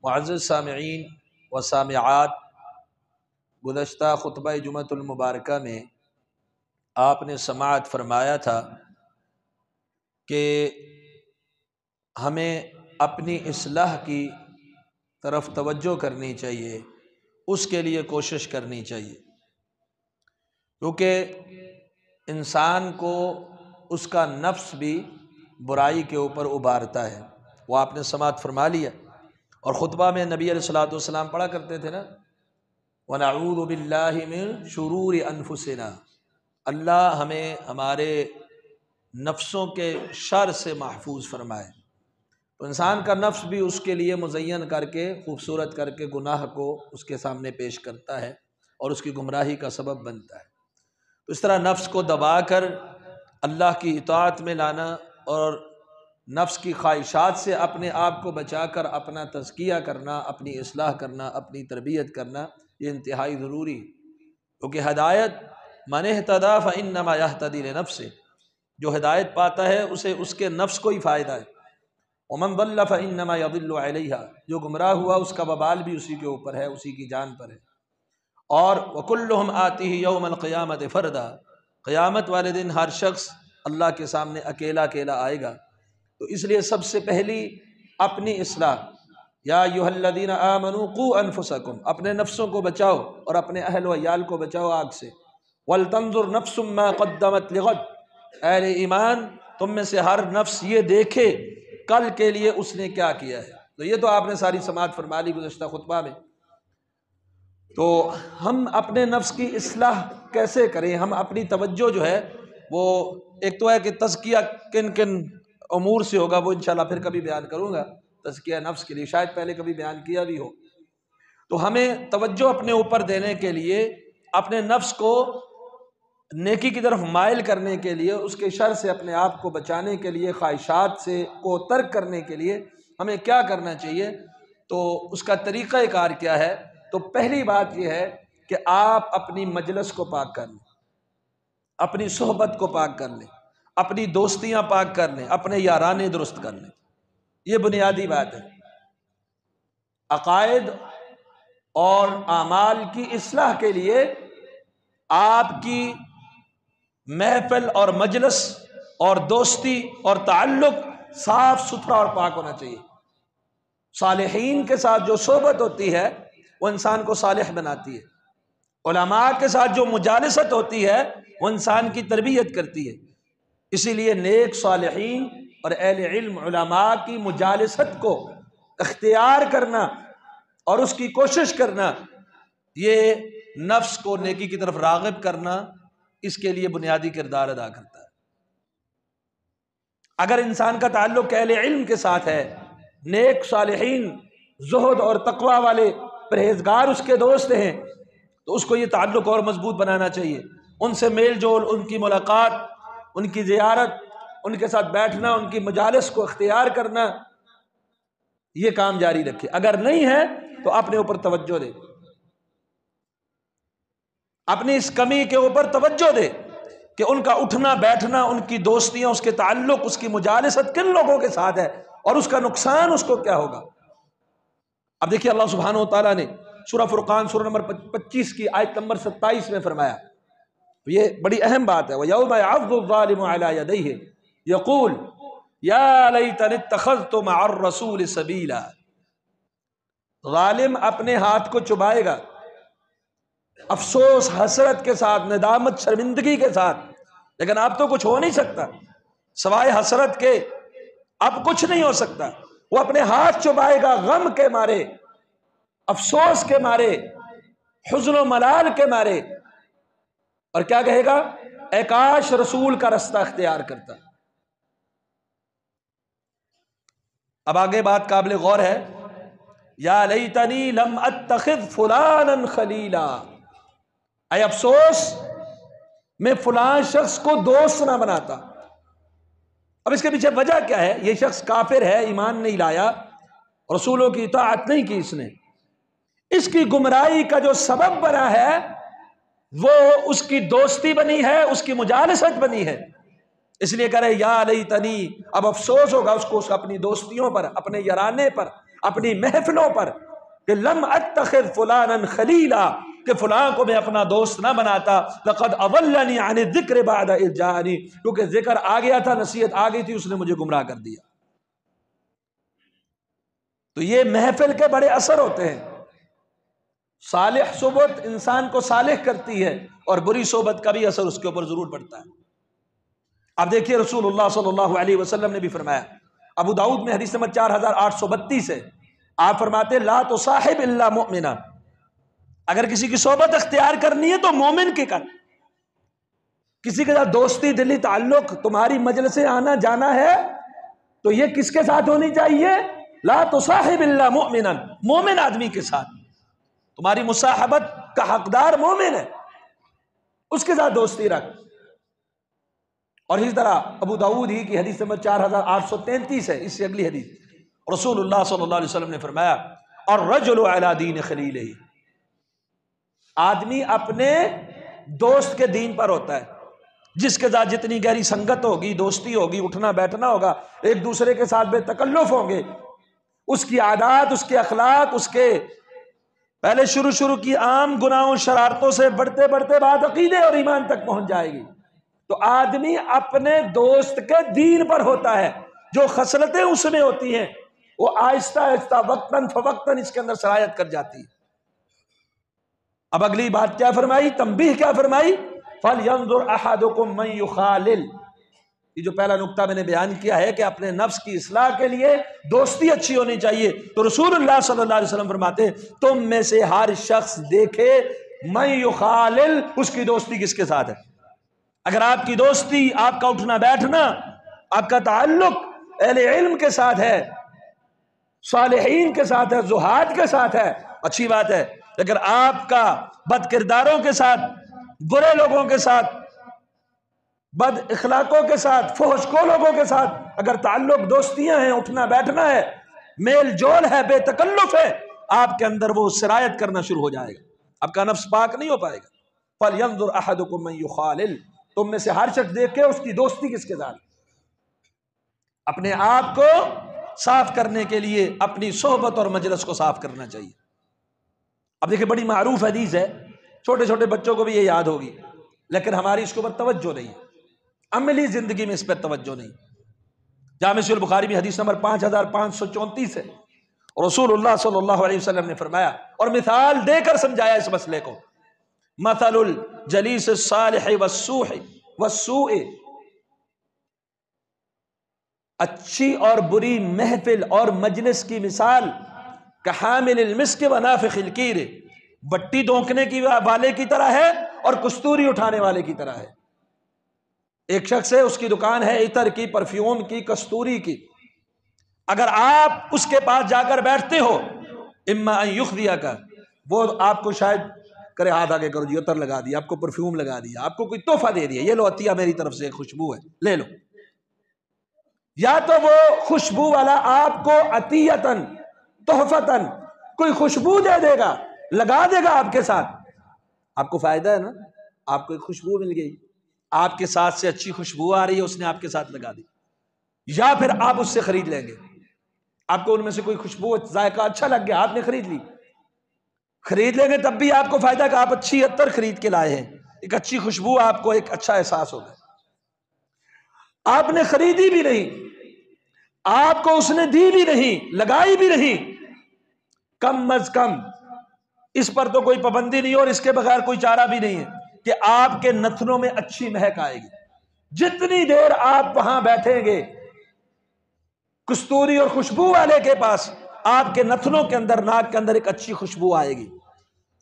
معزز سامعین و سامعات، گزشتہ خطبہ جمعۃ المبارکہ میں آپ نے سماعت فرمایا تھا کہ ہمیں اپنی اصلاح کی طرف توجہ کرنی چاہیے، اس کے لیے کوشش کرنی چاہیے، کیونکہ انسان کو اس کا نفس بھی برائی کے اوپر ابھارتا ہے۔ وہ آپ نے سماعت فرما لیا، اور خطبہ میں نبی علیہ الصلوۃ والسلام پڑھا کرتے تھے نا، وَنَعُوذُ بِاللَّهِ مِن شُرُورِ أَنفُسِنَا، اللہ ہمیں ہمارے نفسوں کے شر سے محفوظ فرمائے۔ تو انسان کا نفس بھی اس کے لیے مزین کر کے، خوبصورت کر کے گناہ کو اس کے سامنے پیش کرتا ہے اور اس کی گمراہی کا سبب بنتا ہے۔ تو اس طرح نفس کو دبا کر اللہ کی اطاعت میں لانا اور نفس کی خواہشات سے اپنے آپ کو بچا کر اپنا تزکیہ کرنا، اپنی اصلاح کرنا، اپنی تربیت کرنا، یہ انتہائی ضروری ہے، کیونکہ ہدایت من اہتدی فانما یہتدی لنفسہ، جو ہدایت پاتا ہے اسے اس کے نفس کو ہی فائدہ ہے، ومن ضل فانما یضل علیہا، جو گمراہ ہوا اس کا وبال بھی اسی کے اوپر ہے، اسی کی جان پر ہے۔ اور وکلہم آتیہ یوم القیامۃ فردا، قیامت والے دن ہر شخص اللہ کے سامنے اکیلا اکیلا آئے گا۔ تو اس لیے سب سے پہلی اپنی اصلاح، یا ایھا الذین آمنوا قوا انفسکم، اپنے نفسوں کو بچاؤ اور اپنے اہل و عیال کو بچاؤ آگ سے۔ ولتنظر نفس ما قدمت لغد، اہل ایمان تم میں سے ہر نفس یہ دیکھے کل کے لیے اس نے کیا کیا ہے۔ تو یہ تو آپ نے ساری سماعت فرما لی گزشتہ خطبہ میں۔ تو ہم اپنے نفس کی اصلاح کیسے کریں؟ ہم اپنی توجہ جو ہے وہ ایک تو ہے کہ تزکیہ کن کن امور سے ہوگا، وہ انشاءاللہ پھر کبھی بیان کروں گا، تزکیہ نفس کے لیے شاید پہلے کبھی بیان کیا بھی ہو۔ تو ہمیں توجہ اپنے اوپر دینے کے لیے، اپنے نفس کو نیکی کی طرف مائل کرنے کے لیے، اس کے شر سے اپنے آپ کو بچانے کے لیے، خواہشات سے کو ترک کرنے کے لیے ہمیں کیا کرنا چاہیے؟ تو اس کا طریقہ کار کیا ہے؟ تو پہلی بات یہ ہے کہ آپ اپنی مجلس کو پاک کر لیں، اپنی صحبت کو پاک کر لیں، اپنی دوستیاں پاک کر لیں، اپنے یارانے درست کر لیں۔ یہ بنیادی بات ہے۔ عقائد اور اعمال کی اصلاح کے لیے آپ کی محفل اور مجلس اور دوستی اور تعلق صاف ستھرا اور پاک ہونا چاہیے۔ صالحین کے ساتھ جو صحبت ہوتی ہے وہ انسان کو صالح بناتی ہے۔ علماء کے ساتھ جو مجالست ہوتی ہے وہ انسان کی تربیت کرتی ہے۔ اسی لیے نیک صالحین اور اہل علم علماء کی مجالست کو اختیار کرنا اور اس کی کوشش کرنا، یہ نفس کو نیکی کی طرف راغب کرنا، اس کے لیے بنیادی کردار ادا کرتا ہے۔ اگر انسان کا تعلق اہل علم کے ساتھ ہے، نیک صالحین زہد اور تقوی والے پرہیزگار اس کے دوست ہیں، تو اس کو یہ تعلق اور مضبوط بنانا چاہیے۔ ان سے میل جول، ان کی ملاقات، ان کی زیارت، ان کے ساتھ بیٹھنا، ان کی مجالس کو اختیار کرنا، یہ کام جاری رکھے۔ اگر نہیں ہے تو اپنے اوپر توجہ دے، اپنی اس کمی کے اوپر توجہ دے کہ ان کا اٹھنا بیٹھنا، ان کی دوستیاں، اس کے تعلق، اس کی مجالست کن لوگوں کے ساتھ ہے اور اس کا نقصان اس کو کیا ہوگا۔ اب دیکھیے اللہ سبحانہ و تعالیٰ نے سورہ فرقان سورہ نمبر 25 کی آیت نمبر 27 میں فرمایا، یہ بڑی اہم بات ہے، وَيَوْمَ يَعَضُّ الظَّالِمُ عَلَى يَدَيْهِ يَقُولُ يَا لَيْتَنِي اتَّخَذْتُ مَعَ الرَّسُولِ سَبِيلًا، ظالم اپنے ہاتھ کو چبائے گا افسوس، حسرت کے ساتھ، ندامت، شرمندگی کے ساتھ، لیکن اب تو کچھ ہو نہیں سکتا سوائے حسرت کے، اب کچھ نہیں ہو سکتا۔ وہ اپنے ہاتھ چبائے گا غم کے مارے، افسوس کے مارے، حزن و ملال کے مارے، اور کیا کہے گا؟ اے کاش رسول کا رستہ اختیار کرتا۔ اب آگے بات قابل غور ہے، یا لیتنی لم اتخذ فلانا خلیلا، اے افسوس میں فلاں شخص کو دوست نہ بناتا۔ اب اس کے پیچھے وجہ کیا ہے؟ یہ شخص کافر ہے، ایمان نہیں لایا، رسولوں کی اطاعت نہیں کی اس نے، اس کی گمراہی کا جو سبب بنا ہے وہ اس کی دوستی بنی ہے، اس کی مجالست بنی ہے، اس لیے کہہ رہے یا لیتنی، اب افسوس ہوگا اس کو اپنی دوستیوں پر، اپنے یارانے پر، اپنی محفلوں پر کہ لم اتخذ فلانا خلیلا، کہ فلاں کو میں اپنا دوست نہ بناتا، لقد اضلنی عن الذکر بعد اذ جاءنی، کیونکہ ذکر آ گیا تھا، نصیحت آ گئی تھی، اس نے مجھے گمراہ کر دیا۔ تو یہ محفل کے بڑے اثر ہوتے ہیں۔ صالح صحبت انسان کو صالح کرتی ہے، اور بری صحبت کا بھی اثر اس کے اوپر ضرور پڑتا ہے۔ اب دیکھیے رسول اللہ صلی اللہ علیہ وسلم نے بھی فرمایا، ابو داؤد میں حدیث نمبر 4832 ہے، آپ فرماتے لا تصاحب الا مؤمنا، اگر کسی کی صحبت اختیار کرنی ہے تو مومن کی کر، کسی کے ساتھ دوستی دلی تعلق تمہاری مجلس سے آنا جانا ہے تو یہ کس کے ساتھ ہونی چاہیے؟ لا تصاحب الا مؤمنا، مومن آدمی کے ساتھ، تمہاری مصاحبت کا حقدار مومن ہے، اس کے ساتھ دوستی رکھ۔ اور اسی طرح ابو داؤد ہی کی حدیث نمبر 4833 ہے، اس سے اگلی حدیث، رسول اللہ صلی اللہ علیہ وسلم نے فرمایا الرجل علی دین خلیلہ، آدمی اپنے دوست کے دین پر ہوتا ہے، جس کے ساتھ جتنی گہری سنگت ہوگی، دوستی ہوگی، اٹھنا بیٹھنا ہوگا، ایک دوسرے کے ساتھ بے تکلف ہوں گے، اس کی عادات، اس کے اخلاق، اس کے پہلے شروع کی عام گناہوں شرارتوں سے بڑھتے بڑھتے بعد عقیدے اور ایمان تک پہنچ جائے گی۔ تو آدمی اپنے دوست کے دین پر ہوتا ہے، جو خصلتیں اس میں ہوتی ہیں وہ آہستہ آہستہ وقتاً فوقتاً اس کے اندر سرایت کر جاتی ہے۔ اب اگلی بات کیا فرمائی، تنبیہ کیا فرمائی، فَلْيَنظُرْ أَحَدُكُمْ مَنْ يُخَالِلْ، یہ جو پہلا نقطہ میں نے بیان کیا ہے کہ اپنے نفس کی اصلاح کے لیے دوستی اچھی ہونی چاہیے، تو رسول اللہ صلی اللہ علیہ وسلم فرماتے ہیں تم میں سے ہر شخص دیکھے من یخالل، اس کی دوستی کس کے ساتھ ہے۔ اگر آپ کی دوستی، آپ کا اٹھنا بیٹھنا، آپ کا تعلق اہل علم کے ساتھ ہے، صالحین کے ساتھ ہے، زہاد کے ساتھ ہے، اچھی بات ہے، لیکن آپ کا بد کرداروں کے ساتھ، برے لوگوں کے ساتھ، بد اخلاقوں کے ساتھ، فحش کو لوگوں کے ساتھ اگر تعلق، دوستیاں ہیں، اٹھنا بیٹھنا ہے، میل جول ہے، بے تکلف ہے، آپ کے اندر وہ سرایت کرنا شروع ہو جائے گا، آپ کا نفس پاک نہیں ہو پائے گا۔ فَلْيَنظُرْ أَحَدُكُمْ مَنْ يُخَالِلْ، تم میں سے ہر شخص دیکھے اس کی دوستی کس کے ساتھ۔ اپنے آپ کو صاف کرنے کے لیے اپنی صحبت اور مجلس کو صاف کرنا چاہیے۔ اب دیکھیں بڑی معروف حدیث ہے، چھوٹے چھوٹے بچوں کو بھی یہ یاد ہوگی، لیکن ہماری اس کے اوپر توجہ نہیں ہے، عملی زندگی میں اس پر توجہ نہیں۔ جامع صحیح البخاری میں حدیث نمبر 5534 ہے، رسول اللہ صلی اللہ علیہ وسلم نے فرمایا اور مثال دے کر سمجھایا اس مسئلے کو، مثل الجلیس الصالح والسوء، اچھی اور بری محفل اور مجلس کی مثال کحامل المسک ونافخ الکیر، بٹی دونکنے کی والے کی طرح ہے اور کستوری اٹھانے والے کی طرح ہے۔ ایک شخص ہے، اس کی دکان ہے عطر کی، پرفیوم کی، کستوری کی، اگر آپ اس کے پاس جا کر بیٹھتے ہو، اما ان یخذیک، وہ آپ کو شاید کرے ہاتھ آگے کرو جی عطر لگا دیا، آپ کو پرفیوم لگا دیا، آپ کو کوئی تحفہ دے دیا، یہ لو عطیہ میری طرف سے خوشبو ہے، لے لو، یا تو وہ خوشبو والا آپ کو عطیتاً، تحفتاً کوئی خوشبو دے دے گا، لگا دے گا آپ کے ساتھ، آپ کو فائدہ ہے نا، آپ کو ایک خوشبو مل گئی، آپ کے ساتھ سے اچھی خوشبو آ رہی ہے، اس نے آپ کے ساتھ لگا دی، یا پھر آپ اس سے خرید لیں گے، آپ کو ان میں سے کوئی خوشبو ذائقہ اچھا لگ گیا، آپ نے خرید لی، خرید لیں گے تب بھی آپ کو فائدہ کہ آپ اچھی عطر خرید کے لائے ہیں، ایک اچھی خوشبو، آپ کو ایک اچھا احساس ہوگا۔ آپ نے خریدی بھی نہیں، آپ کو اس نے دی بھی نہیں، لگائی بھی نہیں، کم از کم اس پر تو کوئی پابندی نہیں اور اس کے بغیر کوئی چارہ بھی نہیں ہے کہ آپ کے نتنوں میں اچھی مہک آئے گی۔ جتنی دیر آپ وہاں بیٹھیں گے کستوری اور خوشبو والے کے پاس، آپ کے نتنوں کے اندر، ناک کے اندر ایک اچھی خوشبو آئے گی۔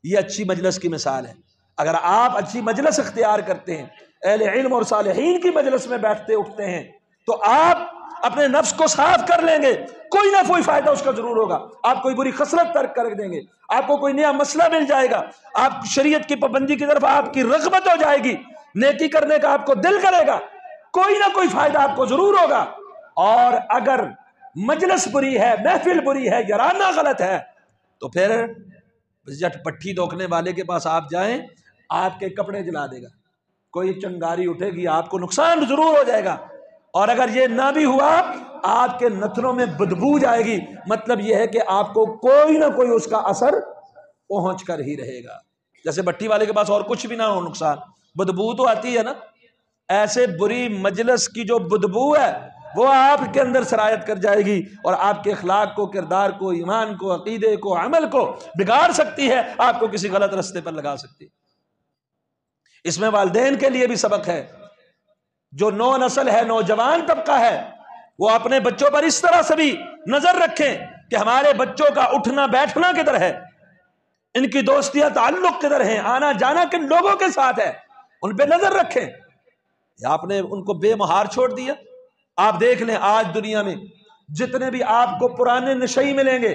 یہ اچھی مجلس کی مثال ہے۔ اگر آپ اچھی مجلس اختیار کرتے ہیں، اہل علم اور صالحین کی مجلس میں بیٹھتے اٹھتے ہیں، تو آپ اپنے نفس کو صاف کر لیں گے، کوئی نہ کوئی فائدہ اس کا ضرور ہوگا، آپ کوئی بری خصلت ترک کر دیں گے، آپ کو کوئی نیا مسئلہ مل جائے گا، آپ شریعت کی پابندی کی طرف آپ کی رغبت ہو جائے گی، نیکی کرنے کا آپ کو دل کرے گا، کوئی نہ کوئی فائدہ آپ کو ضرور ہوگا۔ اور اگر مجلس بری ہے، محفل بری ہے، یارانہ غلط ہے، تو پھر جٹ پٹھی دوکنے والے کے پاس آپ جائیں، آپ کے کپڑے جلا دے گا، کوئی چنگاری اٹھے گی، آپ کو نقصان ضرور ہو جائے گا۔ اور اگر یہ نہ بھی ہوا آپ کے نتنوں میں بدبو جائے گی، مطلب یہ ہے کہ آپ کو کوئی نہ کوئی اس کا اثر پہنچ کر ہی رہے گا۔ جیسے بٹی والے کے پاس اور کچھ بھی نہ ہو نقصان، بدبو تو آتی ہے نا، ایسے بری مجلس کی جو بدبو ہے وہ آپ کے اندر سرایت کر جائے گی اور آپ کے اخلاق کو، کردار کو، ایمان کو، عقیدے کو، عمل کو بگاڑ سکتی ہے، آپ کو کسی غلط رستے پر لگا سکتی ہے۔ اس میں والدین کے لیے بھی سبق ہے، جو نو نسل ہے، نوجوان طبقہ ہے، وہ اپنے بچوں پر اس طرح سے بھی نظر رکھیں کہ ہمارے بچوں کا اٹھنا بیٹھنا کدھر ہے، ان کی دوستیاں تعلق کدھر ہیں، آنا جانا کن لوگوں کے ساتھ ہے، ان پہ نظر رکھیں۔ یا آپ نے ان کو بے مہار چھوڑ دیا؟ آپ دیکھ لیں آج دنیا میں جتنے بھی آپ کو پرانے نشئی ملیں گے،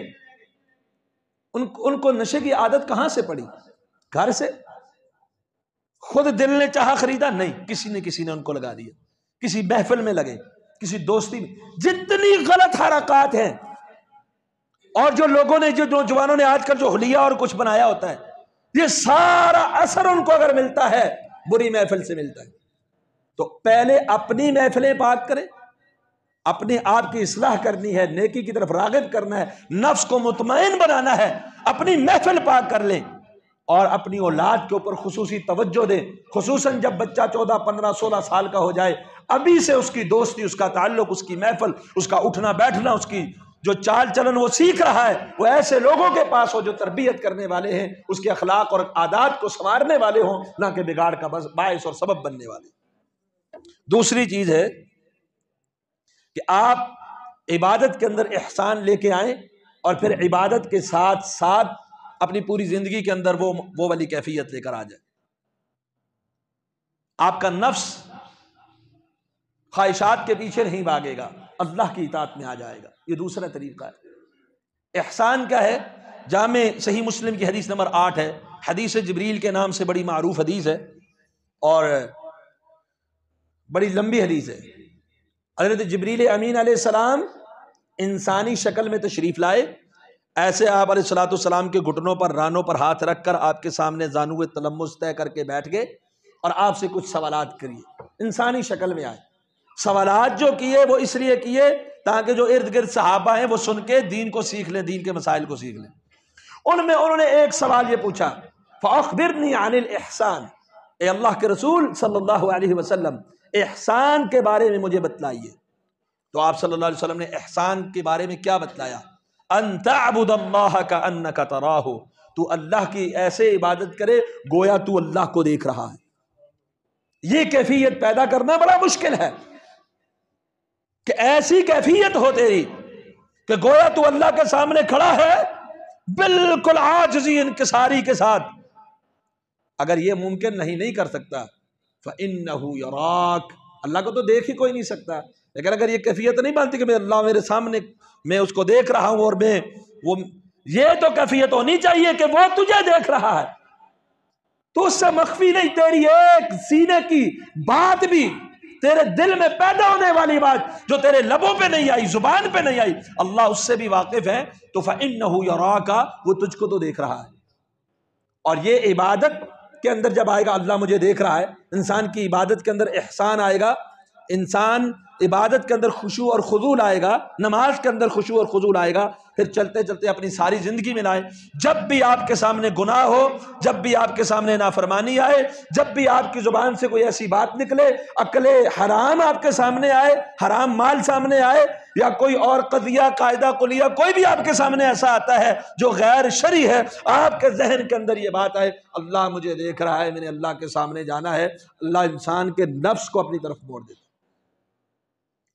ان کو نشے کی عادت کہاں سے پڑی؟ گھر سے؟ خود دل نے چاہا خریدا؟ نہیں، کسی نے ان کو لگا دیا، کسی محفل میں لگے، کسی دوستی میں۔ جتنی غلط حرکات ہیں، اور جو لوگوں نے، جو نوجوانوں نے آج کل جو حلیہ اور کچھ بنایا ہوتا ہے، یہ سارا اثر ان کو اگر ملتا ہے بری محفل سے ملتا ہے۔ تو پہلے اپنی محفلیں پاک کریں، اپنے آپ کی اصلاح کرنی ہے، نیکی کی طرف راغب کرنا ہے، نفس کو مطمئن بنانا ہے، اپنی محفل پاک کر لیں اور اپنی اولاد کے اوپر خصوصی توجہ دیں، خصوصاً جب بچہ 14 15 16 سال کا ہو جائے، ابھی سے اس کی دوستی، اس کا تعلق، اس کی محفل، اس کا اٹھنا بیٹھنا، اس کی جو چال چلن وہ سیکھ رہا ہے، وہ ایسے لوگوں کے پاس ہو جو تربیت کرنے والے ہیں، اس کے اخلاق اور عادات کو سنوارنے والے ہوں، نہ کہ بگاڑ کا باعث اور سبب بننے والے۔ دوسری چیز ہے کہ آپ عبادت کے اندر احسان لے کے آئیں اور پھر عبادت کے ساتھ ساتھ اپنی پوری زندگی کے اندر وہ والی کیفیت لے کر آ جائے۔ آپ کا نفس خواہشات کے پیچھے نہیں بھاگے گا، اللہ کی اطاعت میں آ جائے گا۔ یہ دوسرا طریقہ ہے۔ احسان کیا ہے؟ جامع صحیح مسلم کی حدیث نمبر 8 ہے، حدیث جبریل کے نام سے بڑی معروف حدیث ہے اور بڑی لمبی حدیث ہے۔ حضرت جبریل امین علیہ السلام انسانی شکل میں تشریف لائے، ایسے آپ علیہ الصلوۃ والسلام کے گھٹنوں پر، رانوں پر ہاتھ رکھ کر آپ کے سامنے زانو تلمس طے کر کے بیٹھ گئے اور آپ سے کچھ سوالات کریے۔ انسانی شکل میں آئے، سوالات جو کیے وہ اس لیے کیے تاکہ جو ارد گرد صحابہ ہیں وہ سن کے دین کو سیکھ لیں، دین کے مسائل کو سیکھ لیں۔ انہوں نے ایک سوال یہ پوچھا، فَأَخْبِرْنِي عَنِ الْإِحْسَانِ، اے اللہ کے رسول صلی اللہ علیہ وسلم احسان کے بارے میں مجھے بتلائیے۔ تو آپ صلی اللہ علیہ وسلم نے احسان کے بارے میں کیا بتلایا؟ ان تعبد اللہ کأنک تراہ، تو اللہ کی ایسے عبادت کرے گویا تو اللہ کو دیکھ رہا ہے۔ یہ کیفیت پیدا کرنا بڑا مشکل ہے کہ ایسی کیفیت ہو تیری کہ گویا تو اللہ کے سامنے کھڑا ہے بالکل عاجزی انکساری کے ساتھ۔ اگر یہ ممکن نہیں کر سکتا فَإِنَّهُ يَرَاكَ، اللہ کو تو دیکھ ہی کوئی نہیں سکتا، لیکن اگر یہ کیفیت نہیں مانتی کہ میں اللہ میرے سامنے، میں اس کو دیکھ رہا ہوں اور یہ تو کیفیت ہونی چاہیے کہ وہ تجھے دیکھ رہا ہے، تو اس سے مخفی نہیں، تیری ایک سینے کی بات بھی، تیرے دل میں پیدا ہونے والی بات جو تیرے لبوں پہ نہیں آئی، زبان پہ نہیں آئی، اللہ اس سے بھی واقف ہے، تو فَإِنَّهُ يَرَاكَ، وہ تجھ کو تو دیکھ رہا ہے۔ اور یہ عبادت کے اندر جب آئے گا اللہ مجھے دیکھ رہا ہے، انسان کی عبادت کے اندر احسان آئے گا، انسان عبادت کے اندر خشوع اور خضوع آئے گا، نماز کے اندر خشوع اور خضوع آئے گا، پھر چلتے چلتے اپنی ساری زندگی میں لائیں۔ جب بھی آپ کے سامنے گناہ ہو، جب بھی آپ کے سامنے نافرمانی آئے، جب بھی آپ کی زبان سے کوئی ایسی بات نکلے، عقل حرام آپ کے سامنے آئے، حرام مال سامنے آئے، یا کوئی اور قضیہ، قاعدہ کلیہ کوئی بھی آپ کے سامنے ایسا آتا ہے جو غیر شرعی ہے، آپ کے ذہن کے اندر یہ بات آئے اللہ مجھے دیکھ رہا ہے، میں نے اللہ کے سامنے جانا ہے، اللہ انسان کے نفس کو اپنی طرف موڑ دیتا۔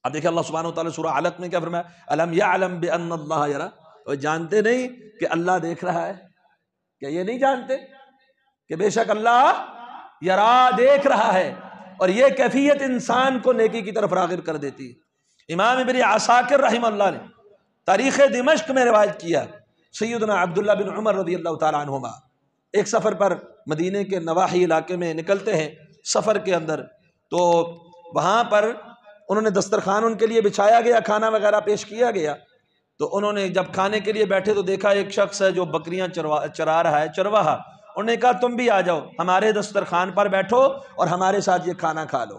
اب دیکھیں اللہ سبحانہ وتعالی سورہ علق میں کیا فرمایا، الم یعلم بان اللہ یرا، وہ جانتے نہیں کہ اللہ دیکھ رہا ہے؟ کیا یہ نہیں جانتے کہ بے شک اللہ یرا، دیکھ رہا ہے؟ اور یہ کیفیت انسان کو نیکی کی طرف راغب کر دیتی ہے۔ امام ابن عساکر رحمہ اللہ نے تاریخ دمشق میں روایت کیا، سیدنا عبداللہ بن عمر رضی اللہ تعالیٰ عنہما ایک سفر پر مدینے کے نواحی علاقے میں نکلتے ہیں، سفر کے اندر تو وہاں پر انہوں نے دسترخوان ان کے لیے بچھایا گیا، کھانا وغیرہ پیش کیا گیا، تو انہوں نے جب کھانے کے لیے بیٹھے تو دیکھا ایک شخص ہے جو بکریاں چرا رہا ہے، چرواہا۔ انہوں نے کہا تم بھی آ جاؤ، ہمارے دسترخوان پر بیٹھو اور ہمارے ساتھ یہ کھانا کھا لو۔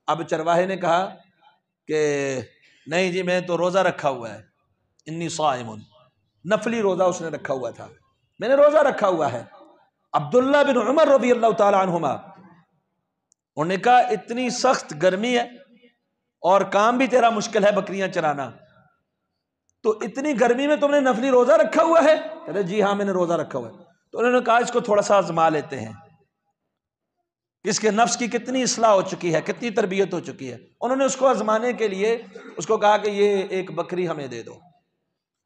اب چرواہے نے کہا کہ نہیں جی میں تو روزہ رکھا ہوا ہے، انی صائم، نفلی روزہ اس نے رکھا ہوا تھا، میں نے روزہ رکھا ہوا ہے۔ عبداللہ بن عمر رضی اللہ تعالی عنہما انہوں نے کہا اتنی سخت گرمی ہے اور کام بھی تیرا مشکل ہے بکریاں چرانا، تو اتنی گرمی میں تم نے نفلی روزہ رکھا ہوا ہے؟ کہتے جی ہاں میں نے روزہ رکھا ہوا ہے۔ تو انہوں نے کہا اس کو تھوڑا سا آزما لیتے ہیں، اس کے نفس کی کتنی اصلاح ہو چکی ہے، کتنی تربیت ہو چکی ہے۔ انہوں نے اس کو آزمانے کے لیے اس کو کہا کہ یہ ایک بکری ہمیں دے دو۔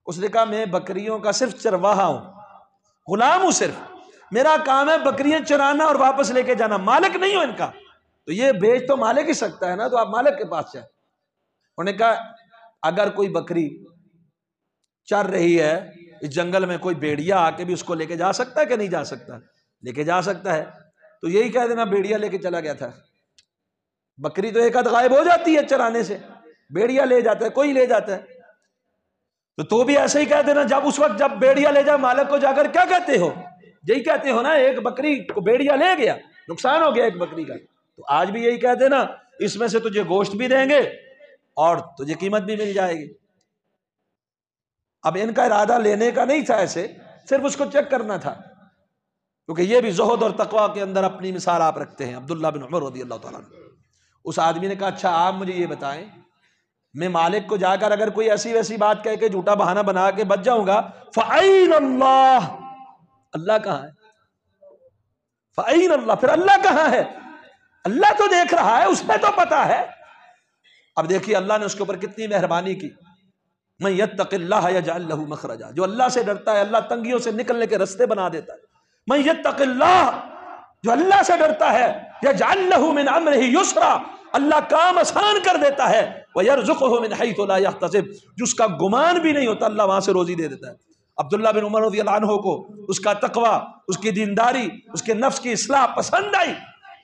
اس نے کہا میں بکریوں کا صرف چرواہا ہوں، غلام ہوں، صرف میرا کام ہے بکریاں چرانا اور واپس لے کے جانا، مالک نہیں ہوں ان کا، تو یہ بیچ تو مالک ہی سکتا ہے نا، تو آپ مالک کے پاس جائیں۔ انہوں نے کہا اگر کوئی بکری چر رہی ہے اس جنگل میں، کوئی بیڑیا آ کے بھی اس کو لے کے جا سکتا ہے کہ نہیں جا سکتا؟ لے کے جا سکتا ہے، تو یہی کہہ دینا بیڑیا لے کے چلا گیا تھا۔ بکری تو ایک آدھ غائب ہو جاتی ہے چرانے سے، بیڑیا لے جاتا ہے، کوئی لے جاتا ہے، تو بھی ایسے ہی کہہ دینا جب اس وقت جب بیڑیا لے جا مالک کو جا کر کیا کہتے ہو؟ یہی کہتے ہو نا ایک بکری کو بیڑیا لے گیا، نقصان ہو گیا ایک بکری کا، تو آج بھی یہی کہہ دینا اس میں سے تجھے گوشت بھی دیں گے اور تجھے قیمت بھی مل جائے گی۔ اب ان کا ارادہ لینے کا نہیں تھا، ایسے صرف اس کو چیک کرنا تھا، کیونکہ یہ بھی زہد اور تقوی کے اندر اپنی مثال آپ رکھتے ہیں۔ عبداللہ بن عمر رضی اللہ تعالیٰ عنہ، اس آدمی نے کہا اچھا آپ مجھے یہ بتائیں میں مالک کو جا کر اگر کوئی ایسی ویسی بات کہہ کے جھوٹا بہانہ بنا کے بچ جاؤں گا، فَأَيْنَ اللَّهُ، اللہ کہاں ہے؟ فَأَيْنَ اللَّهُ، پھر اللہ کہاں ہے؟ اللہ تو دیکھ رہا ہے، اس پہ تو پتا ہے۔ اب دیکھیے اللہ نے اس کے اوپر کتنی مہربانی کی، مَن يَتَّقِ اللَّهَ يَجْعَل لَّهُ مَخْرَجًا، جو اللہ سے ڈرتا ہے اللہ تنگیوں سے نکلنے کے راستے بنا دیتا ہے۔ مَن يَتَّقِ اللَّهَ، جو اللہ سے ڈرتا ہے، يَجْعَل لَّهُ مِنْ أَمْرِهِ يُسْرًا، اللہ کام آسان کر دیتا ہے، وَيَرْزُقْهُ مِنْ حَيْثُ لَا يَحْتَسِبُ، جس کا گمان بھی نہیں ہوتا اللہ وہاں سے روزی دے دیتا ہے۔ عبداللہ بن عمر رضی اللہ عنہ کو اس کا تقوی، اس کی دینداری، اس کے نفس کی اصلاح پسند آئی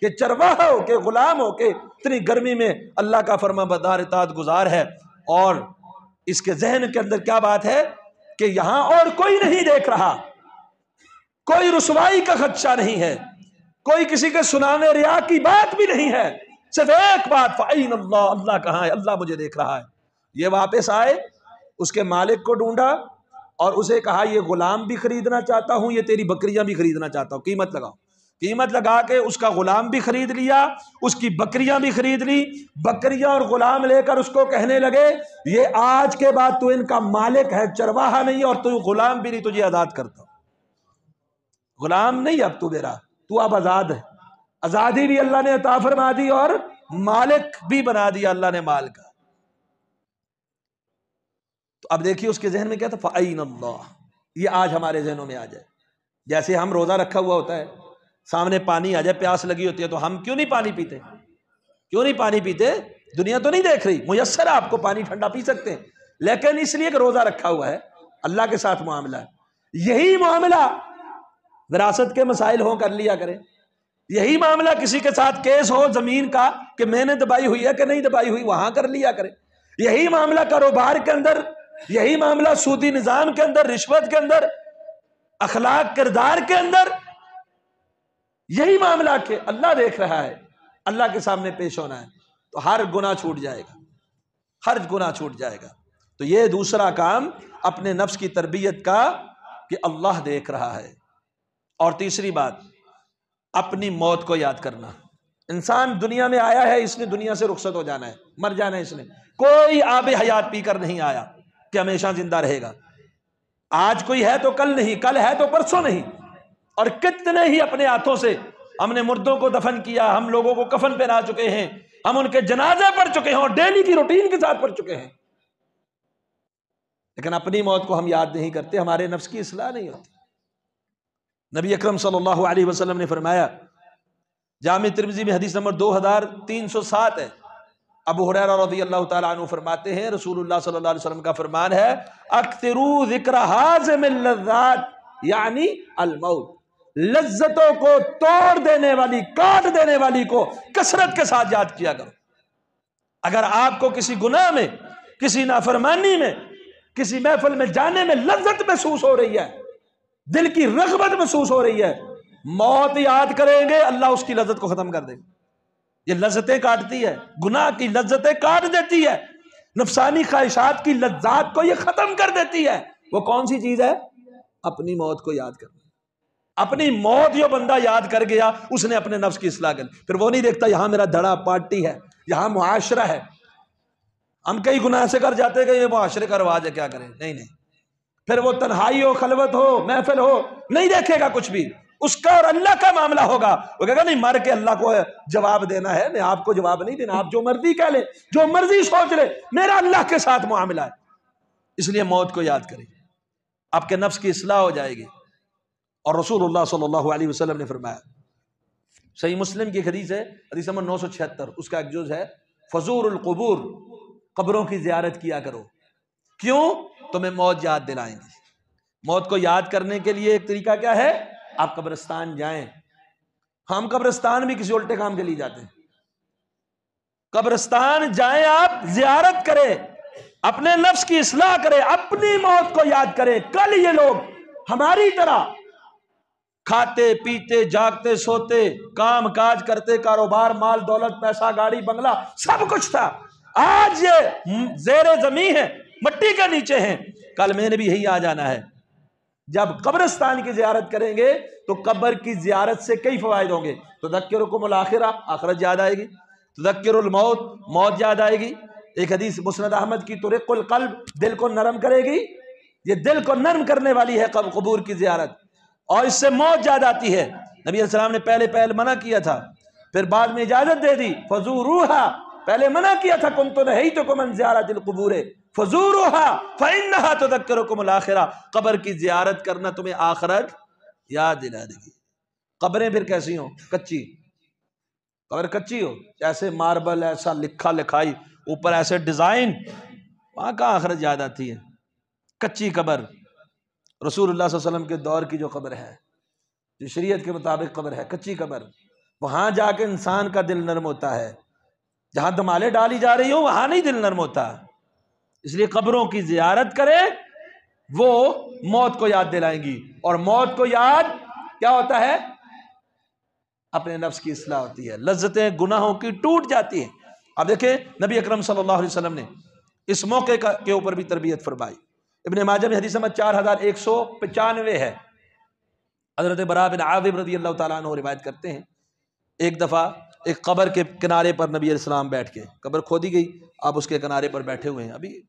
کہ چرواہا ہو کے غلام ہو کے اتنی گرمی میں اللہ کا فرما بردار اطاعت گزار ہے، اور اس کے ذہن کے اندر کیا بات ہے کہ یہاں اور کوئی نہیں دیکھ رہا، کوئی رسوائی کا خدشہ نہیں ہے، کوئی کسی کے سنانے ریا کی بات بھی نہیں ہے، صرف ایک بات فَأَيْنَ اللَّهُ، اللہ کہاں ہے؟ اللہ مجھے دیکھ رہا ہے۔ یہ واپس آئے، اس کے مالک کو ڈھونڈا اور اسے کہا یہ غلام بھی خریدنا چاہتا ہوں، یہ تیری بکریاں بھی خریدنا چاہتا ہوں، قیمت لگاؤ۔ قیمت لگا کے اس کا غلام بھی خرید لیا، اس کی بکریاں بھی خرید لی، بکریاں اور غلام لے کر اس کو کہنے لگے یہ آج کے بعد تو ان کا مالک ہے، چرواہا نہیں، اور تو غلام بھی نہیں، تجھے آزاد کرتا ہوں۔ غلام نہیں اب تو میرا، تو اب آزاد ہے، آزادی بھی اللہ نے عطا فرما دی اور مالک بھی بنا دیا اللہ نے مال کا۔ تو اب دیکھیے اس کے ذہن میں کیا تھا، فَأَيْنَ اللَّهُ، یہ آج ہمارے ذہنوں میں آ جائے۔ جیسے ہم روزہ رکھا ہوا ہوتا ہے، سامنے پانی آ جائے، پیاس لگی ہوتی ہے، تو ہم کیوں نہیں پانی پیتے؟ کیوں نہیں پانی پیتے؟ دنیا تو نہیں دیکھ رہی، میسر ہے آپ کو پانی ٹھنڈا پی سکتے ہیں، لیکن اس لیے کہ روزہ رکھا ہوا ہے، اللہ کے ساتھ معاملہ ہے۔ یہی معاملہ وراثت کے مسائل ہوں کر لیا کریں، یہی معاملہ کسی کے ساتھ کیس ہو زمین کا کہ میں نے دبائی ہوئی ہے کہ نہیں دبائی ہوئی، وہاں کر لیا کریں۔ یہی معاملہ کاروبار کے اندر، یہی معاملہ سودی نظام کے اندر، رشوت کے اندر، اخلاق کردار کے اندر، یہی معاملہ کہ اللہ دیکھ رہا ہے، اللہ کے سامنے پیش ہونا ہے، تو ہر گناہ چھوٹ جائے گا، ہر گناہ چھوٹ جائے گا۔ تو یہ دوسرا کام اپنے نفس کی تربیت کا کہ اللہ دیکھ رہا ہے۔ اور تیسری بات اپنی موت کو یاد کرنا۔ انسان دنیا میں آیا ہے، اس نے دنیا سے رخصت ہو جانا ہے، مر جانا ہے، اس نے کوئی آب حیات پی کر نہیں آیا کہ ہمیشہ زندہ رہے گا۔ آج کوئی ہے تو کل نہیں، کل ہے تو پرسوں نہیں، اور کتنے ہی اپنے ہاتھوں سے ہم نے مردوں کو دفن کیا، ہم لوگوں کو کفن پہنا چکے ہیں، ہم ان کے جنازے پڑھ چکے ہیں اور ڈیلی کی روٹین کے ساتھ پڑھ چکے ہیں، لیکن اپنی موت کو ہم یاد نہیں کرتے، ہمارے نفس کی اصلاح نہیں ہوتی۔ نبی اکرم صلی اللہ علیہ وسلم نے فرمایا، جامع ترمذی میں حدیث نمبر 2307 ہے، ابو ہریرہ رضی اللہ تعالیٰ عنہ فرماتے ہیں رسول اللہ صلی اللہ علیہ وسلم کا فرمان ہے، اکثروا ذکر حازم اللذات، یعنی الموت، لذتوں کو توڑ دینے والی، کاٹ دینے والی کو کثرت کے ساتھ یاد کیا کرو۔ اگر آپ کو کسی گناہ میں، کسی نافرمانی میں، کسی محفل میں جانے میں لذت محسوس ہو رہی ہے، دل کی رغبت محسوس ہو رہی ہے، موت یاد کریں گے، اللہ اس کی لذت کو ختم کر دے گا۔ یہ لذتیں کاٹتی ہے، گناہ کی لذتیں کاٹ دیتی ہے۔ نفسانی خواہشات کی لذات کو یہ ختم کر دیتی ہے۔ وہ کون سی چیز ہے؟ اپنی موت کو یاد کرنا۔ اپنی موت جو بندہ یاد کر گیا اس نے اپنے نفس کی اصلاح کر، پھر وہ نہیں دیکھتا یہاں میرا دھڑا پارٹی ہے، یہاں معاشرہ ہے، ہم کئی گناہ سے کر جاتے کہ یہ معاشرے کا رواج ہے کیا کریں، نہیں نہیں، پھر وہ تنہائی ہو، خلوت ہو، محفل ہو، نہیں دیکھے گا کچھ بھی، اس کا اور اللہ کا معاملہ ہوگا۔ وہ کہے گا نہیں مر کے اللہ کو جواب دینا ہے، میں آپ کو جواب نہیں دینا، آپ جو مرضی کہہ لے، جو مرضی سوچ لے، میرا اللہ کے ساتھ معاملہ ہے۔ اس لیے موت کو یاد کریں، آپ کے نفس کی اصلاح ہو جائے گی۔ اور رسول اللہ صلی اللہ علیہ وسلم نے فرمایا، صحیح مسلم کی ایک حدیث ہے، حدیث نمبر 976، اس کا ایک جز ہے، فزور القبور، قبروں کی زیارت کیا کرو۔ کیوں؟ تمہیں موت یاد دلائیں گی۔ موت کو یاد کرنے کے لیے ایک طریقہ کیا ہے؟ آپ قبرستان جائیں۔ ہم قبرستان بھی کسی الٹے کام کے لیے جاتے ہیں۔ قبرستان جائیں، آپ زیارت کریں، اپنے نفس کی اصلاح کریں، اپنی موت کو یاد کریں۔ کل یہ لوگ ہماری طرح کھاتے پیتے جاگتے سوتے کام کاج کرتے، کاروبار مال دولت پیسہ گاڑی بنگلہ سب کچھ تھا، آج یہ زیر زمین ہے، مٹی کے نیچے ہیں، کل میں نے بھی یہی آ جانا ہے۔ جب قبرستان کی زیارت کریں گے تو قبر کی زیارت سے کئی فوائد ہوں گے۔ تذکرکم الآخرہ، آخرت یاد آئے گی، تذکر الموت، موت یاد آئے گی۔ ایک حدیث مسند احمد کی، ترق القلب، دل کو نرم کرے گی، یہ دل کو نرم کرنے والی ہے قبور کی زیارت، اور اس سے موت یاد آتی ہے۔ نبی علیہ السلام نے پہلے منع کیا تھا، پھر بعد میں اجازت دے دی، فزوروہا، پہلے منع کیا تھا کنت نہیتکم عن زیارت القبور فزوروہا فانہا تذکرکم الآخرہ، قبر کی زیارت کرنا تمہیں آخرت یاد دلا دے گی۔ قبریں پھر کیسی ہوں؟ کچی، قبر کچی ہو، ایسے ماربل ایسا لکھا لکھائی اوپر ایسے ڈیزائن، وہاں کہاں آخرت یاد آتی ہے؟ کچی قبر۔ رسول اللہ صلی اللہ علیہ وسلم کے دور کی جو قبر ہے، جو شریعت کے مطابق قبر ہے، کچی قبر، وہاں جا کے انسان کا دل نرم ہوتا ہے۔ جہاں دمالے ڈالی جا رہی ہوں وہاں نہیں دل نرم ہوتا۔ اس لیے قبروں کی زیارت کرے، وہ موت کو یاد دلائیں گی، اور موت کو یاد کیا ہوتا ہے؟ اپنے نفس کی اصلاح ہوتی ہے، لذتیں گناہوں کی ٹوٹ جاتی ہیں۔ اب دیکھیں نبی اکرم صلی اللہ علیہ وسلم نے اس موقع کے اوپر بھی تربیت فرمائی۔ ابن ماجہ میں حدیث نمبر 4195 ہے، حضرت براء بن عازب رضی اللہ تعالیٰ عنہ روایت کرتے ہیں، ایک دفعہ ایک قبر کے کنارے پر نبی علیہ السلام بیٹھ کے، قبر کھودی گئی، آپ اس کے کنارے پر بیٹھے ہوئے ہیں، ابھی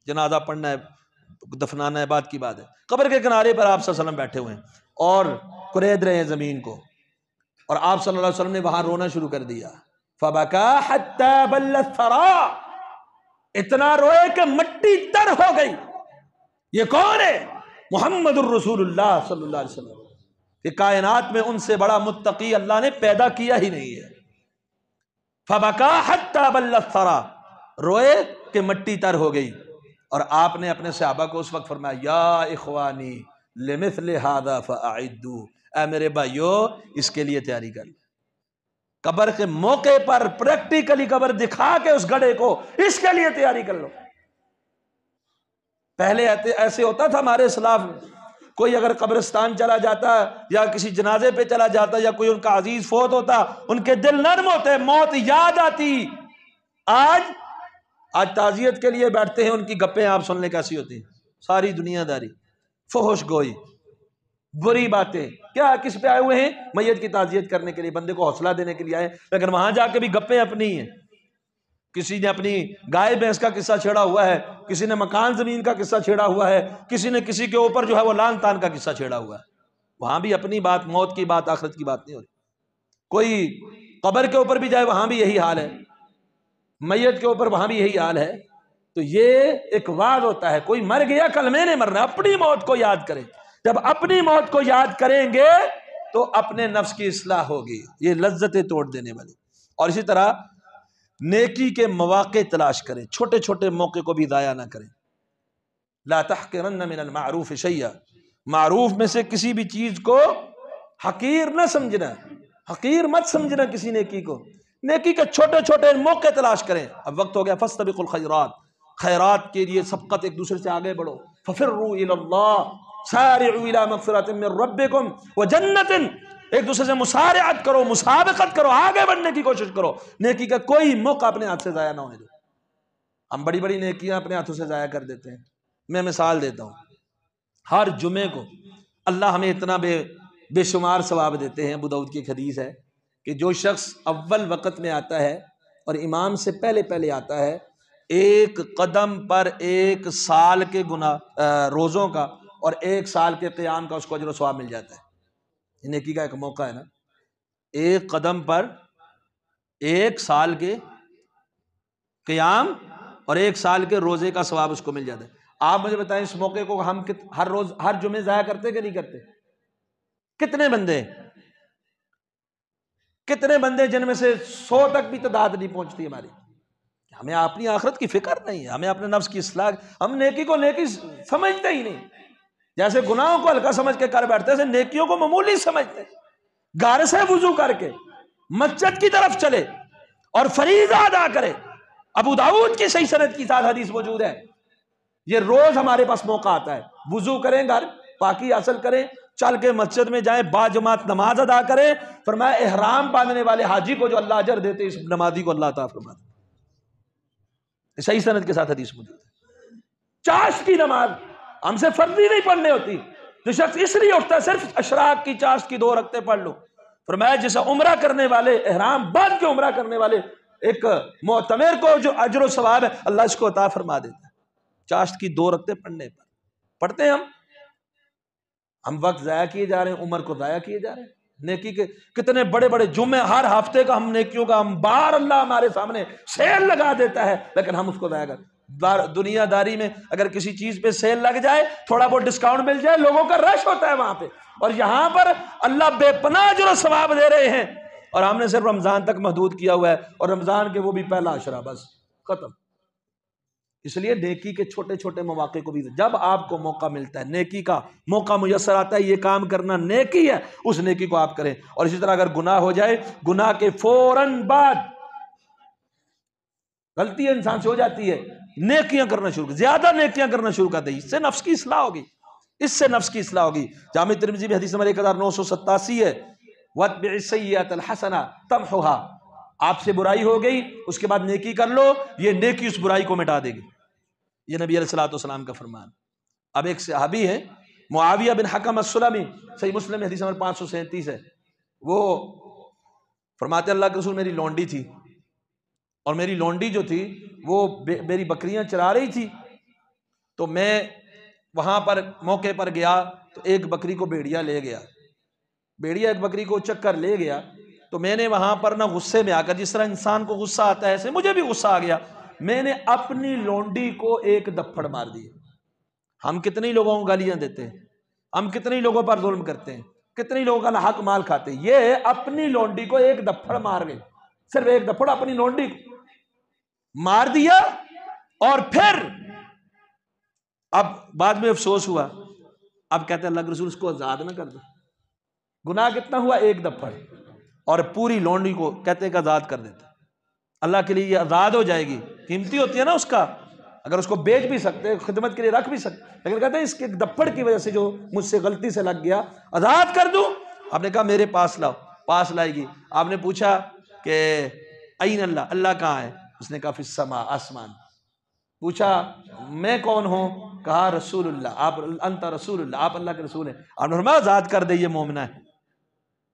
جنازہ پڑھنا ہے، دفنانا ہے، بعد کی بات ہے، قبر کے کنارے پر آپ صلی اللہ علیہ وسلم بیٹھے ہوئے ہیں اور کرید رہے ہیں زمین کو، اور آپ صلی اللہ علیہ وسلم نے وہاں رونا شروع کر دیا، فَبَكَا حَتَّى بَلَّ الثَّرَى، اتنا روئے کہ مٹی تر ہو گئی۔ یہ کون ہے؟ محمد الرسول اللہ صلی اللہ علیہ وسلم، کہ کائنات میں ان سے بڑا متقی اللہ نے پیدا کیا ہی نہیں ہے۔ فَبَكَا حَتَّى بَلَّ الثَّرَى، روئے کہ مٹی تر ہو گئی، اور آپ نے اپنے صحابہ کو اس وقت فرمایا، یا اخوانی لمثل هذا فاعدوا، اے میرے بھائیو اس کے لیے تیاری کر لیں۔ قبر کے موقع پر پریکٹیکلی قبر دکھا کے اس گڑھے کو، اس کے لیے تیاری کر لو۔ پہلے ایسے ہوتا تھا ہمارے اسلاف میں، کوئی اگر قبرستان چلا جاتا یا کسی جنازے پہ چلا جاتا یا کوئی ان کا عزیز فوت ہوتا، ان کے دل نرم ہوتے، موت یاد آتی۔ آج تعزیت کے لیے بیٹھتے ہیں، ان کی گپیں آپ سن لیں کیسی ہوتی ہیں، ساری دنیا داری، فحش گوئی، بری باتیں، کیا کس پہ آئے ہوئے ہیں؟ میت کی تعزیت کرنے کے لیے، بندے کو حوصلہ دینے کے لیے آئے، لیکن وہاں جا کے بھی گپیں اپنی ہیں۔ کسی نے اپنی گائے بھینس کا قصہ چھیڑا ہوا ہے، کسی نے مکان زمین کا قصہ چھیڑا ہوا ہے، کسی نے کسی کے اوپر جو ہے وہ لان تان کا قصہ چھیڑا ہوا ہے۔ وہاں بھی اپنی بات، موت کی بات، آخرت کی بات نہیں ہو رہی۔ کوئی قبر کے اوپر بھی جائے وہاں بھی یہی حال ہے، میت کے اوپر وہاں بھی یہی حال ہے۔ تو یہ ایک وعد ہوتا ہے، کوئی مر گیا کل میں نے مرنا، اپنی موت کو یاد کریں۔ جب اپنی موت کو یاد کریں گے تو اپنے نفس کی اصلاح ہوگی، یہ لذتیں توڑ دینے والی۔ اور اسی طرح نیکی کے مواقع تلاش کریں، چھوٹے چھوٹے موقع کو بھی ضائع نہ کریں۔ لا تحقرن من المعروف شیئا، معروف میں سے کسی بھی چیز کو حقیر نہ سمجھنا، حقیر مت سمجھنا کسی نیکی کو۔ نیکی کے چھوٹے چھوٹے موقع تلاش کریں۔ اب وقت ہو گیا، فاستبقوا الخیرات، خیرات کے لیے سبقت، ایک دوسرے سے آگے بڑھو۔ ففروا الی اللہ، سارعوا الی مغفرۃ من ربکم وجنۃ، ایک دوسرے سے مسارعت کرو، مسابقت کرو، آگے بڑھنے کی کوشش کرو۔ نیکی کا کوئی موقع اپنے ہاتھ سے ضائع نہ ہونے دو۔ ہم بڑی بڑی نیکیاں اپنے ہاتھوں سے ضائع کر دیتے ہیں۔ میں مثال دیتا ہوں، ہر جمعے کو اللہ ہمیں اتنا بے شمار ثواب دیتے ہیں۔ ابو داؤد کی ایک حدیث ہے کہ جو شخص اول وقت میں آتا ہے اور امام سے پہلے پہلے آتا ہے، ایک قدم پر 1 سال کے روزوں کا اور 1 سال کے قیام کا اس کو اجر و ثواب مل جاتا ہے۔ یہ نیکی کا ایک موقع ہے نا، ایک قدم پر 1 سال کے قیام اور 1 سال کے روزے کا ثواب اس کو مل جاتا ہے۔ آپ مجھے بتائیں اس موقع کو ہم ہر روز ہر جمعے ضائع کرتے کہ نہیں کرتے؟ کتنے بندے جن میں سے 100 تک بھی تعداد نہیں پہنچتی ہماری۔ ہمیں اپنی آخرت کی فکر نہیں ہے، ہمیں اپنے نفس کی اصلاح، ہم نیکی کو نیکی سمجھتے ہی نہیں۔ جیسے گناہوں کو ہلکا سمجھ کے کر بیٹھتے ہیں، نیکیوں کو معمولی سمجھتے ہیں۔ گھر سے وضو کر کے مسجد کی طرف چلے اور فریضہ ادا کرے۔ ابو داؤد کی صحیح سند کی ساتھ حدیث موجود ہے، یہ روز ہمارے پاس موقع آتا ہے، وضو کریں، گھر پاکی حاصل کریں، چل کے مسجد میں جائیں، با جماعت نماز ادا کریں۔ فرمایا احرام باندھنے والے حاجی کو جو اللہ اجر دیتے اس نمازی کو اللہ عطا فرماتا ہے۔ صحیح سند کے ساتھ حدیث موجود ہے۔ چاشت کی نماز ہم سے فرضی نہیں پڑھنے ہوتی، جو شخص اس لیے اٹھتا ہے صرف اشراق کی چاشت کی 2 رکعتیں پڑھ لو۔ فرمایا جیسے عمرہ کرنے والے، احرام باندھ کے عمرہ کرنے والے ایک معتمر کو جو اجر و ثواب ہے اللہ اس کو عطا فرما دیتا ہے چاشت کی 2 رکعتیں پڑھنے پر۔ پڑھتے ہیں ہم وقت ضائع کیے جا رہے ہیں، عمر کو ضائع کیے جا رہے ہیں۔ نیکی کے کتنے بڑے بڑے جمعے ہر ہفتے کا ہم نیکیوں کا انبار اللہ ہمارے سامنے سیل لگا دیتا ہے، لیکن ہم اس کو ضائع کرتے۔ دنیا داری میں اگر کسی چیز پہ سیل لگ جائے، تھوڑا بہت ڈسکاؤنٹ مل جائے، لوگوں کا رش ہوتا ہے وہاں پہ، اور یہاں پر اللہ بے پناہ اجر و ثواب دے رہے ہیں، اور ہم نے صرف رمضان تک محدود کیا ہوا ہے، اور رمضان کے وہ بھی پہلا عشرہ، بس ختم۔ اس لیے نیکی کے چھوٹے چھوٹے مواقع کو بھی، جب آپ کو موقع ملتا ہے، نیکی کا موقع میسر آتا ہے، یہ کام کرنا نیکی ہے، اس نیکی کو آپ کریں۔ اور اسی طرح اگر گناہ ہو جائے، گناہ کے فوراً بعد غلطی انسان سے ہو جاتی ہے، نیکیاں کرنا شروع، زیادہ نیکیاں کرنا شروع کر دیں، اس سے نفس کی اصلاح ہوگی، اس سے نفس کی اصلاح ہوگی۔ جامع ترمذی میں حدیث نمبر 1987 ہے، وَاتْبِعِ السَّيِّئَةَ الْحَسَنَةَ تَمْحُهَا، آپ سے برائی ہو گئی، اس کے بعد نیکی کر لو، یہ نیکی اس برائی کو مٹا دے گی۔ یہ نبی علیہ الصلوۃ والسلام کا فرمان۔ اب ایک صحابی ہے معاویہ بن حکم السلمی، صحیح مسلم میں حدیث نمبر 537 ہے، وہ فرماتے اللہ کے رسول میری لونڈی تھی، اور میری لونڈی جو تھی وہ میری بکریاں چرا رہی تھی، تو میں وہاں پر موقع پر گیا تو ایک بکری کو بھیڑیا لے گیا، بھیڑیا ایک بکری کو چک کر لے گیا، تو میں نے وہاں پر نہ غصے میں آ کر، جس طرح انسان کو غصہ آتا ہے ایسے مجھے بھی غصہ آ گیا، میں نے اپنی لونڈی کو ایک دپڑ مار دیا۔ ہم کتنی لوگوں کو گالیاں دیتے ہیں، ہم کتنی لوگوں پر ظلم کرتے ہیں، کتنی لوگوں کا حق مال کھاتے ہیں، یہ اپنی لونڈی کو ایک دپڑ مار گئے، صرف ایک دپڑ اپنی لونڈی کو مار دیا، اور پھر اب بعد میں افسوس ہوا، اب کہتے ہیں اللہ کے رسول اس کو آزاد نہ کر دو۔ گناہ کتنا ہوا؟ ایک دپڑ، اور پوری لونڈی کو کہتے ہیں کہ آزاد کر دیتے، اللہ کے لیے یہ آزاد ہو جائے گی، قیمتی ہوتی ہے نا اس کا، اگر اس کو بیچ بھی سکتے، خدمت کے لیے رکھ بھی سکتے، لیکن کہتے ہیں اس کے دپڑ کی وجہ سے جو مجھ سے غلطی سے لگ گیا، آزاد کر دوں۔ آپ نے کہا میرے پاس لاؤ، پاس لائے گی، آپ نے پوچھا کہ این اللہ، اللہ کہاں ہے؟ اس نے کہا فی السماء، آسمان۔ پوچھا میں کون ہوں؟ کہا رسول اللہ، آپ انت رسول اللہ، آپ اللہ کے رسول ہیں۔ آپ نے فرمایا آزاد کر دے، یہ مومنہ ہے۔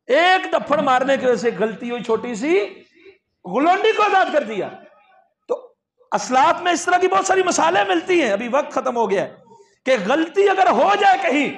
ایک دپڑ مارنے کی وجہ سے غلطی ہوئی چھوٹی سی، غلونڈی کو آزاد کر دیا۔ تو اسلاف میں اس طرح کی بہت ساری مثالیں ملتی ہیں، ابھی وقت ختم ہو گیا ہے، کہ غلطی اگر ہو جائے کہیں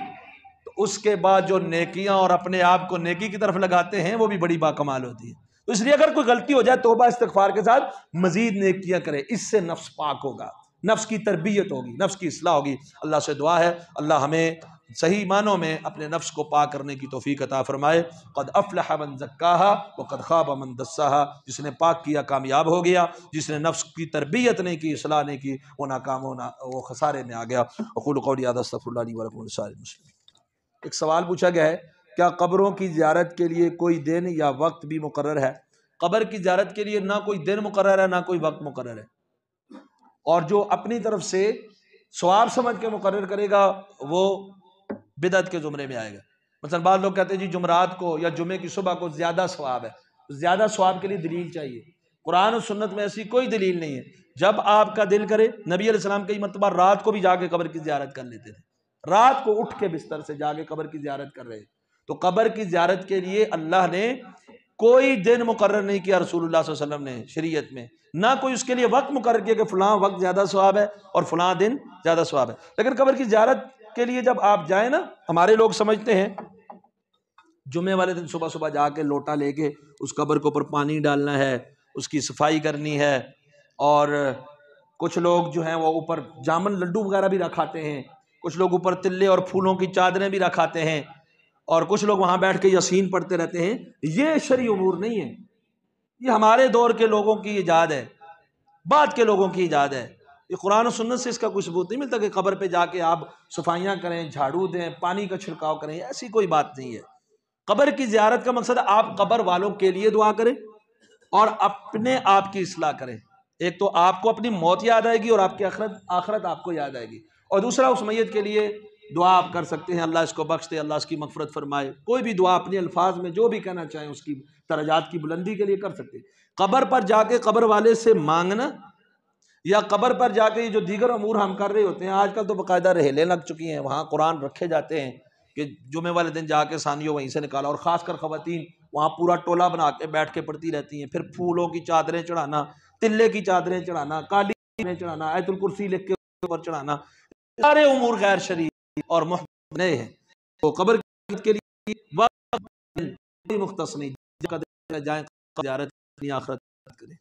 تو اس کے بعد جو نیکیاں اور اپنے آپ کو نیکی کی طرف لگاتے ہیں وہ بھی بڑی باکمال ہوتی ہے۔ تو اس لیے اگر کوئی غلطی ہو جائے توبہ استغفار کے ساتھ مزید نیکیاں کرے، اس سے نفس پاک ہوگا، نفس کی تربیت ہوگی، نفس کی اصلاح ہوگی۔ اللہ سے دعا ہے اللہ ہمیں صحیح معنوں میں اپنے نفس کو پاک کرنے کی توفیق عطا فرمائے۔ قد افلح من زکاہا وقد خاب من دساہا، جس نے پاک کیا کامیاب ہو گیا، جس نے نفس کی تربیت نہیں کی، اصلاح نہیں کی، وہ ناکام ہونا، وہ خسارے میں آ گیا۔ اقول قولی ھذا استغفر اللہ لی ولکم ولسائر المسلمین۔ ایک سوال پوچھا گیا ہے، کیا قبروں کی زیارت کے لیے کوئی دن یا وقت بھی مقرر ہے؟ قبر کی زیارت کے لیے نہ کوئی دن مقرر ہے، نہ کوئی وقت مقرر ہے، اور جو اپنی طرف سے ثواب سمجھ کے مقرر کرے گا وہ بدعت کے زمرے میں آئے گا۔ مثلا بعض لوگ کہتے ہیں جی جمعرات کو یا جمعے کی صبح کو زیادہ ثواب ہے، زیادہ ثواب کے لیے دلیل چاہیے، قرآن و سنت میں ایسی کوئی دلیل نہیں ہے۔ جب آپ کا دل کرے، نبی علیہ السلام کئی مرتبہ رات کو بھی جا کے قبر کی زیارت کر لیتے تھے، رات کو اٹھ کے بستر سے جا کے قبر کی زیارت کر رہے۔ تو قبر کی زیارت کے لیے اللہ نے کوئی دن مقرر نہیں کیا، رسول اللہ صلی اللہ علیہ وسلم نے شریعت میں، نہ کوئی اس کے لیے وقت مقرر کیا کہ فلاں وقت زیادہ ثواب ہے اور فلاں دن زیادہ ثواب ہے۔ لیکن قبر کی زیارت کے لیے جب آپ جائیں نا، ہمارے لوگ سمجھتے ہیں جمعے والے دن صبح صبح جا کے لوٹا لے کے اس قبر کے اوپر پانی ڈالنا ہے، اس کی صفائی کرنی ہے، اور کچھ لوگ جو ہیں وہ اوپر جامن لڈو وغیرہ بھی رکھاتے ہیں، کچھ لوگ اوپر تلے اور پھولوں کی چادریں بھی رکھاتے ہیں، اور کچھ لوگ وہاں بیٹھ کے یاسین پڑھتے رہتے ہیں۔ یہ شرعی امور نہیں ہے، یہ ہمارے دور کے لوگوں کی ایجاد ہے، بعد کے لوگوں کی ایجاد ہے۔ یہ قرآن و سنت سے اس کا کوئی ثبوت نہیں ملتا کہ قبر پہ جا کے آپ صفائیاں کریں، جھاڑو دیں، پانی کا چھڑکاؤ کریں، ایسی کوئی بات نہیں ہے۔ قبر کی زیارت کا مقصد آپ قبر والوں کے لیے دعا کریں اور اپنے آپ کی اصلاح کریں۔ ایک تو آپ کو اپنی موت یاد آئے گی اور آپ کی آخرت آپ کو یاد آئے گی، اور دوسرا اس میت کے لیے دعا آپ کر سکتے ہیں، اللہ اس کو بخش دے، اللہ اس کی مغفرت فرمائے، کوئی بھی دعا اپنے الفاظ میں جو بھی کہنا چاہیں اس کی درجات کی بلندی کے لیے کر سکتے ہیں۔ قبر پر جا کے قبر والے سے مانگنا یا قبر پر جا کے یہ جو دیگر امور ہم کر رہے ہوتے ہیں، آج کل تو باقاعدہ رحلیں لگ چکی ہیں، وہاں قرآن رکھے جاتے ہیں کہ جمعے والے دن جا کے ثانیوں وہیں سے نکالا، اور خاص کر خواتین وہاں پورا ٹولہ بنا کے بیٹھ کے پڑھتی رہتی ہیں، پھر پھولوں کی چادریں چڑھانا، تلے کی چادریں چڑھانا، کالی چادریں چڑھانا، آیت الکرسی لکھ کے اوپر چڑھانا، سارے امور غیر شرعی اور محرم نئے ہیں۔ تو قبر کے لیے وقت مختص نہیں، جائیں زیارت اپنی آخرت کریں۔